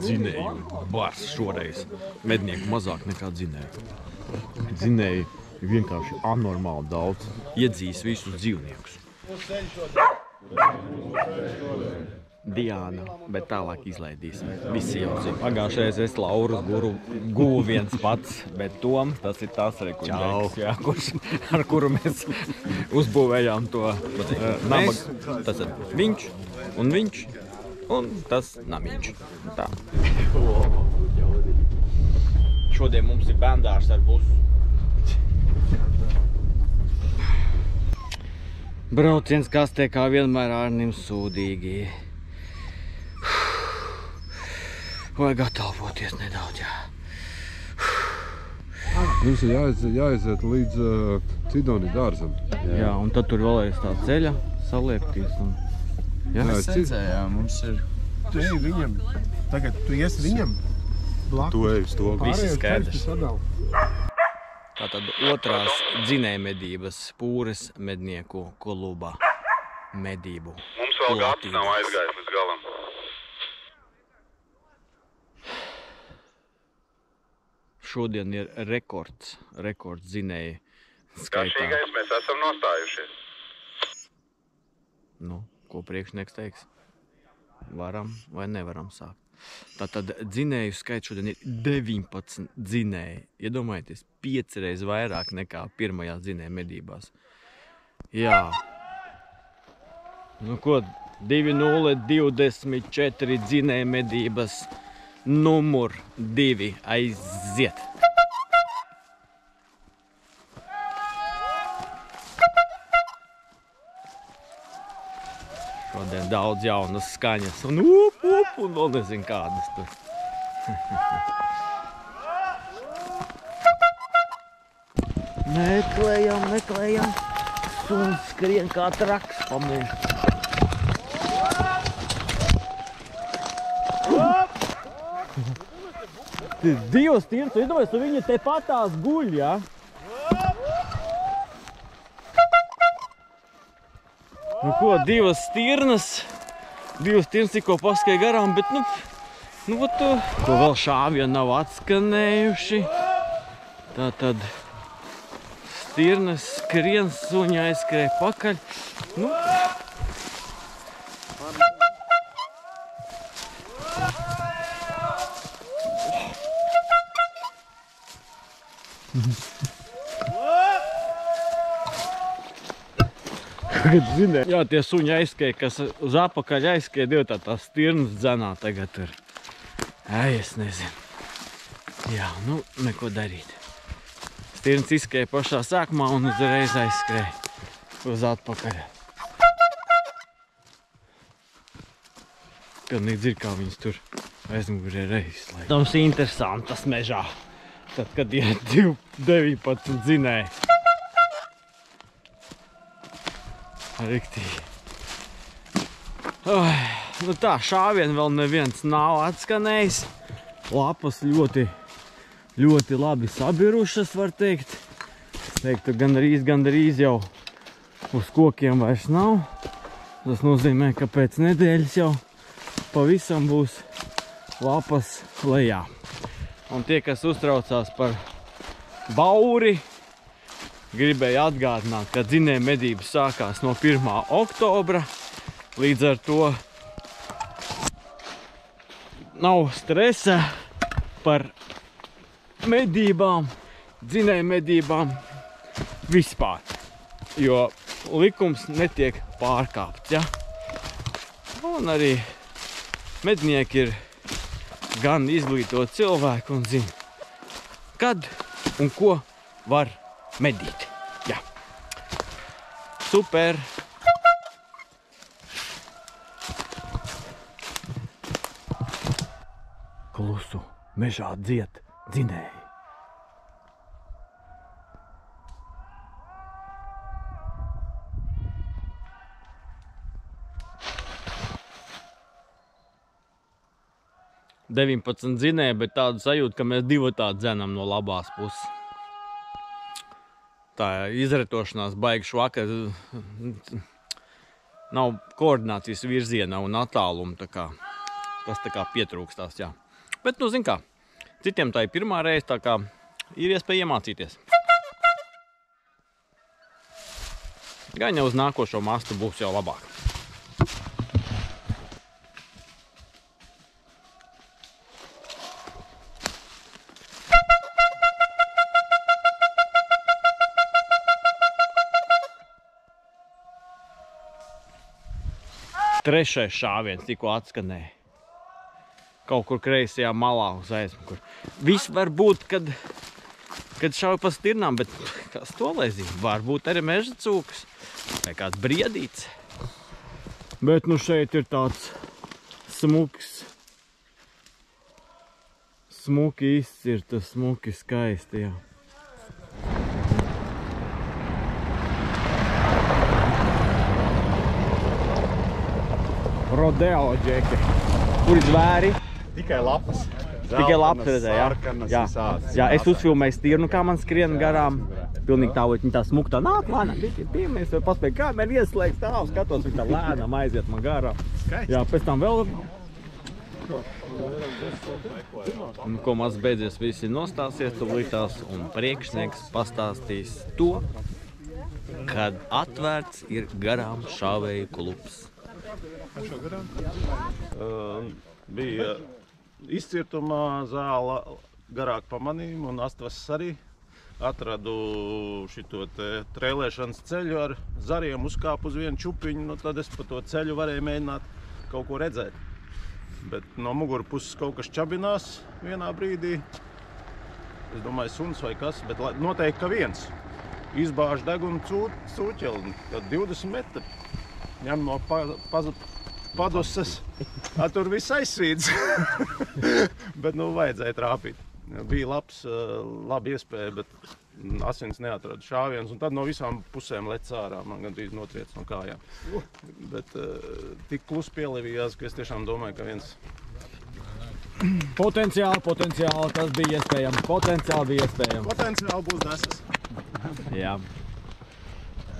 Dzinēju bars šoreiz. Mednieku mazāk nekā dzinēju. Dzinēji vienkārši anormāli daudz iedzīs visus dzīvniekus. Diāna, bet tālāk izlaidīsim. Visi jau zina. Pagājušreiz es Laurus guvu viens pats, bet Toms, tas ir tas rekurģeks, jā, ar kuru mēs uzbūvējām to nabagu. Tas ir viņš un tas namiņš. Tā. Šodien mums ir bērndārs ar busu. Brauciens kastē kā vienmēr Arnim sūdīgi. Vajag attālpoties nedaudz, jā. Mums ir jāaiziet līdz Cidoni dārzam. Jā, un tad tur vēl ir tā ceļa salieptīs. Mēs secējām, mums ir... Tu ej viņam, tagad tu iesi viņam blakus. Tu ej uz to. Visi skaidrs. Tātad otrās dzinējmedības Pūres mednieku kluba medību. Mums vēl gads nav aizgājis līdz galam. Šodien ir rekords dzinēji skaitā. Garšīgais mēs esam nostājušies. Nu, ko priekšnieks teiks? Varam vai nevaram sākt. Tātad dzinēju skaits šodien ir 19 dzinēji. Iedomājieties, 5 reizes vairāk nekā pirmajās dzinēju medībās. Jā. Nu ko, 2-0-24 dzinēju medības numur 2 aiziet. Šodien daudz jaunas skaņas un un vēl nezinu kādas tur. Meklējam. Suns skrien kā traks pa mums. Divas tirts, iedomājies, tu viņi te patās guļ, jā? Nu ko, divas stirnas tikko paskai garām, bet nu ko vēl šāvien nav atskanējuši. Tātad stirnas skrien, suņi aizskrēja pakaļ. Nu. Jā, tie suņi aizskrēja, kas uz apakaļ aizskrēja, divi tās stirnas dzenā tagad tur. Es nezinu. Jā, nu, neko darīt. Stirnas izskrēja pašā sākumā un uzreiz aizskrēja uz atpakaļ. Pilnīgi dzird, kā viņas tur aizmugurē reizes. Tams interesantas mežā. Tad, kad ir 19 dzinēji. Riktīgi. Nu tā, šāvien vēl neviens nav atskanējis. Lapas ļoti labi sabirušas, var teikt. Es teiktu, gandrīz jau uz kokiem vairs nav. Tas nozīmē, ka pēc nedēļas jau pavisam būs lapas lejā. Un tie, kas uztraucās par bauri, gribēju atgādināt, ka dzinēju medības sākās no 1. oktobra, līdz ar to nav stresa par medībām, dzinēju medībām vispār, jo likums netiek pārkāpts, ja? Un arī mednieki ir gan izglītoti cilvēki un zina, kad un ko var medīt. Jā. Super. Klusu mežā dzied dzinēji. 19 dzinēji, bet tādu sajūtu, ka mēs divatā dzenam no labās puses. Tā izretošanās baigi švaka. Nav koordinācijas virziena un attāluma, tā kā. Tas tā kā pietrūkstās, jā. Bet, nu, zin kā, citiem tā ir pirmā reize, tā kā ir iespēja iemācīties. Gan jau uz nākošo mastu būs jau labāk. Trešais šāviens tikko atskanēja. Kaut kur kreisajā malā uz aizmuguri. Viss var būt, kad šauj pa stirnām, bet kas to lai zina? Varbūt arī meža cūkas vai kāds briedīts. Bet nu šeit ir tāds smuki izcirta, smuki skaisti, jā. Rodeo džeki. Kur ir zvēri? Tikai lapas. Tikai lapas redzēja, jā. Jā, es uzfilmēju stirnu, kā man skrien garām. Pilnīgi tā, viņa tā smuktā nāk, lēnām, piemies, vai paspēju kameru ieslēgt stāv, skatos, viņa tā lēnām aiziet man garām. Jā, pēc tam vēl... Un, ko maz beidzies, visi nostāsies tuvlītās, un priekšnieks pastāstīs to, kad atvērts ir garām šāvēju klubs. Bija izcirtumā zāla garāk pamanījumu un astvas arī. Atradu šito te trēlēšanas ceļu ar zariem, uzkāpu uz vienu čupiņu, nu tad es pa to ceļu varēju mēģināt kaut ko redzēt. Bet no muguru puses kaut kas čabinās vienā brīdī. Es domāju, suns vai kas, bet noteikti ka viens. Izbāž degunu cūķeli, tad 20 metri. Ņem no paduses, tur viss aizsvīdz. Bet nu vajadzēja trāpīt. Bija labi iespēja, bet asins neatrada šāviens. Un tad no visām pusēm lec ārā, man gandrīz notriec no kājām. Bet tik klus pielivījās, ka es tiešām domāju, ka viens... Potenciāli, tas bija iespējams. Potenciāli būs desas. Jā.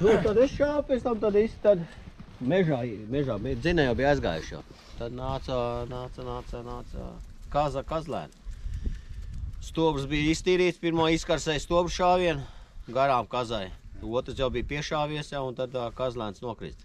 Nu, tad es šāpu, pēc tam tad mežā dzinēji jau bija aizgājuši jau. Tad nāca kazlēni. Stobrs bija iztīrīts, pirmo izkarsēja stobru šāvienu, garām kazai. Otrs jau bija piešāvies jau, un tad kazlēns nokrist.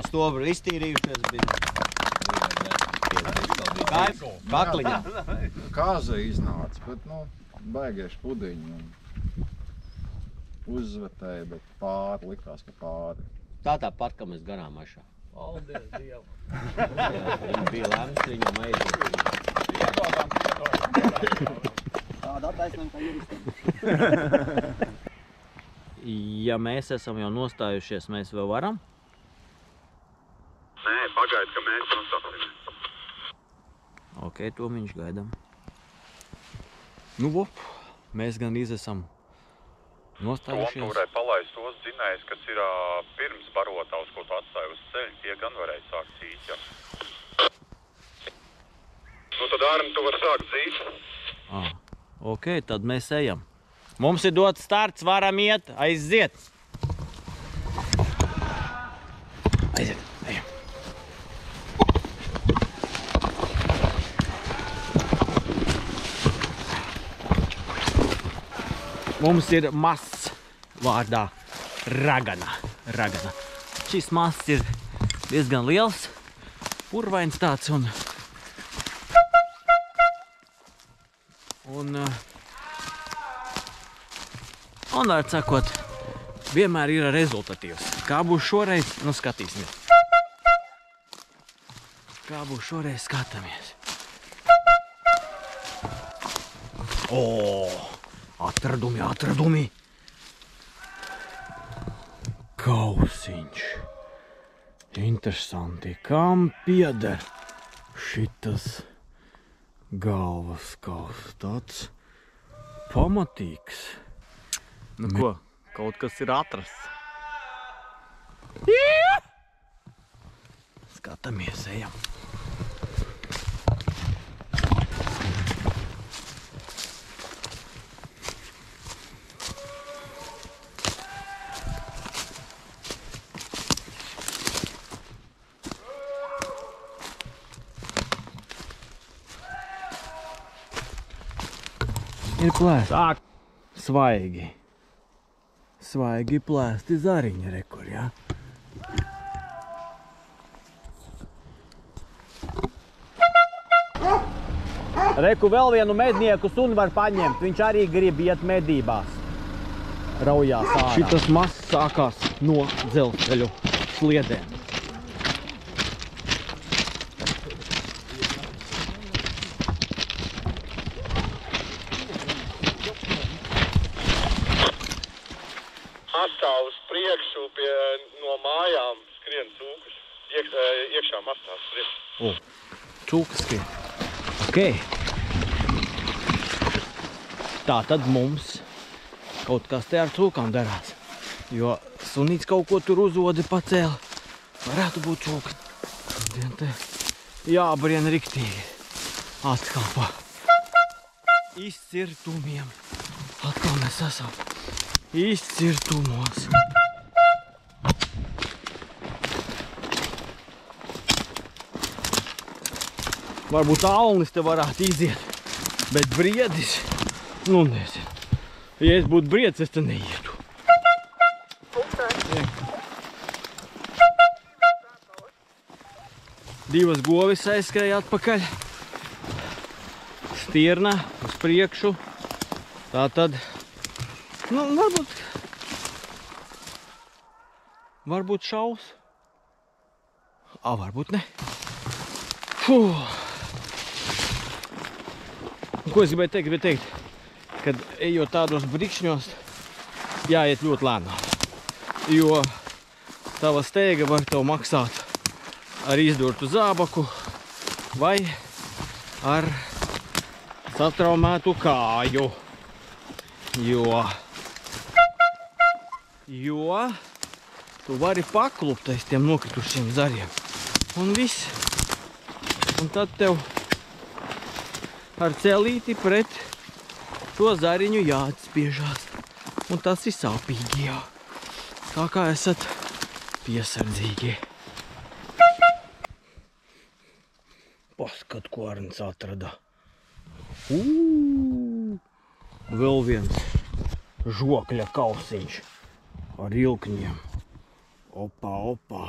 Stobru iztīrījušies bija kakliņā. Kaza iznāca, bet, nu, baigieši pudiņi. Uzvetēja, bet pāri, likās, ka pāri. Tāpat, ka mēs garām ašā. Paldies Dievu! Viņa bija lemts, viņam aiziet. Tāda attaisnām kā juristiem. Ja mēs esam jau nostājušies, mēs vēl varam? Nē, pagaid, ka mēs nostāsimies. Ok, to viņš gaidām. Nu, vop, mēs gan esam nostājušies. Tontūrai palaist tos dzinējus, kas ir pirms barotavas, ko tu atstāji uz ceļu, tie gan varēja sākt dzīt, jā. Nu tad āram tu var sākt dzīt. Ok, tad mēs ejam. Mums ir dots starts, varam iet, aiziet. Aiziet, ejam. Mums ir mazs vārdā ragana. Šis mazs ir diezgan liels, purvains tāds un var sakot, vienmēr ir rezultatīvs. Kā būs šoreiz? Nu, skatīsimies. Kā būs šoreiz? Skatāmies. Atradumi! Kausiņš. Interesanti. Kam pieder šitas galvas kaus? Tāds pamatīgs. Nu ko? Kaut kas ir atrasts. Skatāmies, ejam. Ir plēsti. Tā. Svaigi. Svaigi plēsti zariņi rekur, jā. Reku vēl vienu mednieku suni var paņemt. Viņš arī grib iet medībās. Raujās ārā. Šitas mazs sākās no dzelzceļu sliedēm. Mastā uz priekšu no mājām skrien cūkas. Iekšā mastā uz priekšu. Cūkas skrien. Ok. Tā tad mums kaut kas te ar cūkām darās. Jo sunīts kaut ko tur uzodi pacēla. Varētu būt cūka. Šodien te jābrien riktīgi. Atkal pa izcirtumiem. Atkal mēs esam izcirtumos. Varbūt alnis te varētu iziet, bet briedis, nu nezinu. Ja es būtu briedis, es te neietu. Divas govis aizskrēja atpakaļ. Stirna uz priekšu. Tā tad, nu varbūt šaus. Varbūt ne. Ko es gribēju teikt? Kad ejot tādos brikšņos, jāiet ļoti lēnām. Jo tava steiga var tev maksāt ar izdurtu zābaku vai ar satraumētu kāju. Jo tu vari paklupt aiz tiem nokritušiem zariem. Un viss. Un tad tev ar celīti pret to zariņu jāatspiežās. Un tas ir sāpīgi, jā. Tā kā esat piesardzīgi. Paskat, ko Arnis atrada. Vēl viens žokļa kausiņš ar ilkņiem. Opa.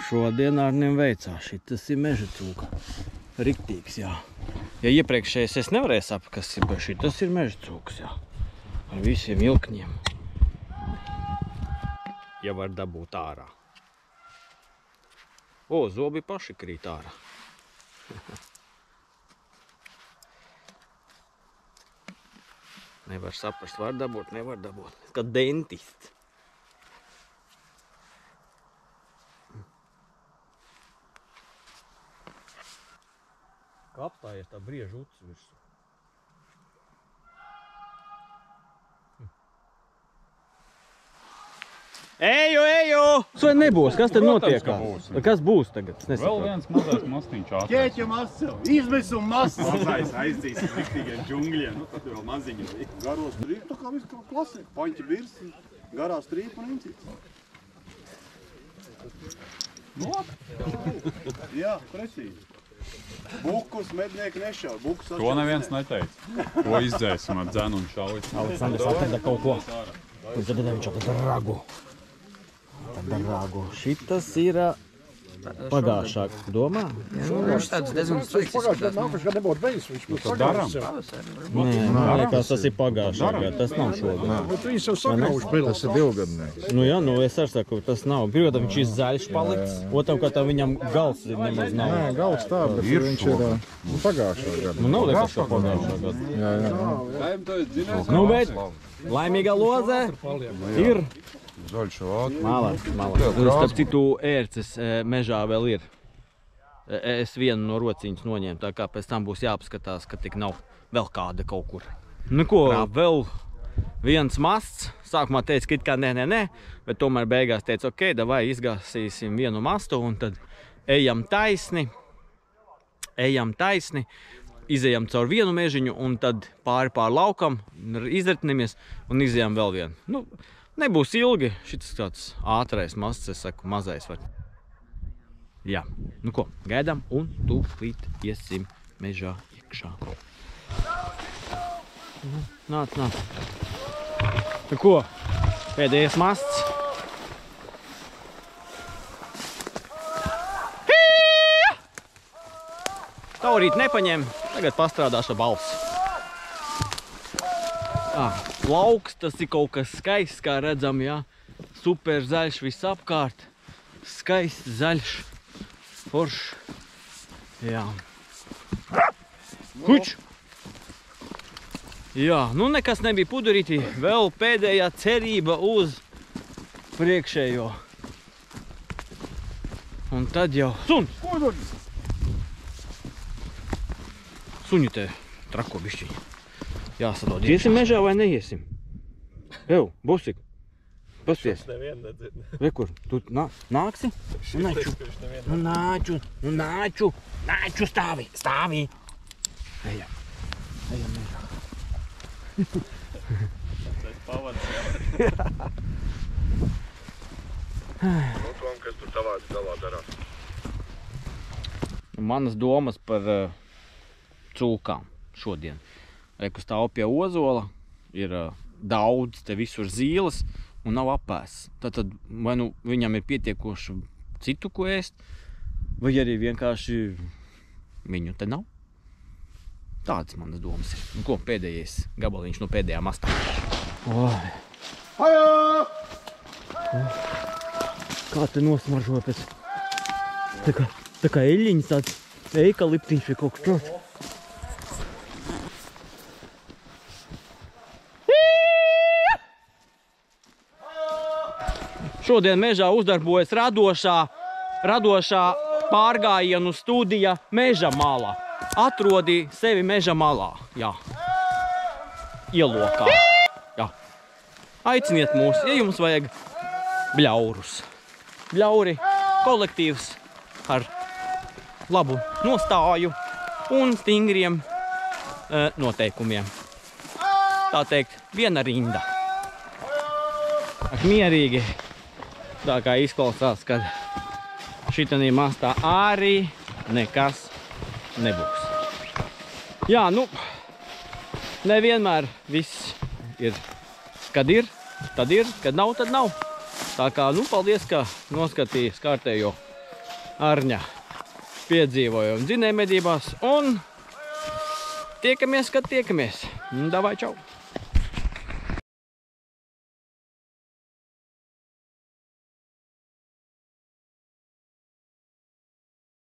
Šodien Arnim veicās. Šitas ir meža cūka. Riktīgs, jā. Ja iepriekšējais es nevarēju saprast, kas ir, bet šitas ir meža cūks, jā. Ar visiem ilkņiem. Ja var dabūt ārā. Zobi paši krīt ārā. Nevar saprast, var dabūt, nevar dabūt. Kā dentists. Kā apstājies tā brieža uts virsū. Eju! Vai nebūs? Kas tad notiekās? Kas būs tagad? Vēl viens mazais mastiņš atvēs. Ķēķa masa, izmisuma masa. Mazais aizdīs uz riktīgiem džungļiem. Nu, tad vēl maziņi bija. Garos strīpi, tā kā viss kā klasika. Paņķi virsi, garā strīpa un incīts. Jā, precīzi. Bukus mednieki nešauj. To neviens neteica. To izdzēsim ar dzenu un šauj. Aleksandrs atrada kaut ko. Un tad viņš atrada ragu. Šitas ir pagājušā domā? Viņš tāds diezgan strīks izskatās. Nākuši, kad nebūtu beigas, viņš būtu pagājušā. Nē, man liekas, tas ir pagājušā gada. Tas nav šogad. Bet viņš jau sakauši pēc. Tas ir divgadnieks. Nu jā, es arī saku, tas nav. Pirmkārt, viņš ir zaļš paliks. Otram, ka viņam gals nemaz nav. Nē, gals tā, bet viņš ir pagājušā gada. Nu nav liekas, ka pagājušā gada. Nu, bet laimīgā loze ir Zaļš vāts. malāts. Starp citu, ērces mežā vēl ir. Es vienu no rociņas noņēmu, tā kā pēc tam būs jāapskatās, ka tik nav vēl kāda kaut kur. Nu ko, vēl viens masts. Sākumā teica, ka it kā nē, bet tomēr beigās teica, ok, davai izgāsīsim vienu mastu un tad ejam taisni, izejam caur vienu mežiņu un tad pāri laukam, izretinamies un izejam vēl vienu. Nu, nebūs ilgi, šitas tāds ātrais masts, es saku, mazais var. Jā, nu ko, gaidām un tūlīt iesim mežā iekšā. Nāc. Tu ko? Pēdējais masts. Taurīt nepaņem, tagad pastrādāšu balsi. Lauks, tas ir kaut kas skaists, kā redzam, jā. Super zaļš viss apkārt. Skaists, zaļš, foršs. Jā. Huč! Jā, nu nekas nebija pudurītī. Vēl pēdējā cerība uz priekšējo. Un tad jau... Suns! Suņi te trako bišķiņi. Jāsadod. Iesim mežā vai neiesim? Ev, Busik. Pasties. Re, kur? Tu nāksi? Nāču, stāvi. Ejam mežā. Tom, kas tur tavā galā darās? Manas domas par cūkām šodien. Reku stāv pie ozola, ir daudz te visur zīles un nav apēsts. Tātad vai nu viņam ir pietiekoši citu, ko ēst, vai arī vienkārši viņu te nav. Tādas manas domas ir. Nu ko, pēdējais gabaliņš no pēdējā mastā. Kā te nosmaržo pēc? Tā kā eļļiņas tāds eikaliptīši vai kaut kas tāds. Šodien mežā uzdarbojas radošā pārgājienu studija Meža malā. Atrodi sevi meža malā. Jā. Ielokā. Jā. Aiciniet mūs, ja jums vajag bļaurus. Bļauri kolektīvs ar labu nostāju un stingriem noteikumiem. Tā teikt, viena rinda. Mierīgi. Tā kā izklausās, kad šitanī mastā arī nekas nebūs. Jā, nu, nevienmēr viss ir, kad ir, tad ir, kad nav, tad nav. Tā kā, nu, paldies, ka noskatījis kārtējo Arņa piedzīvojumu dzinējmedībās un tiekamies, kad tiekamies. Davai, čau!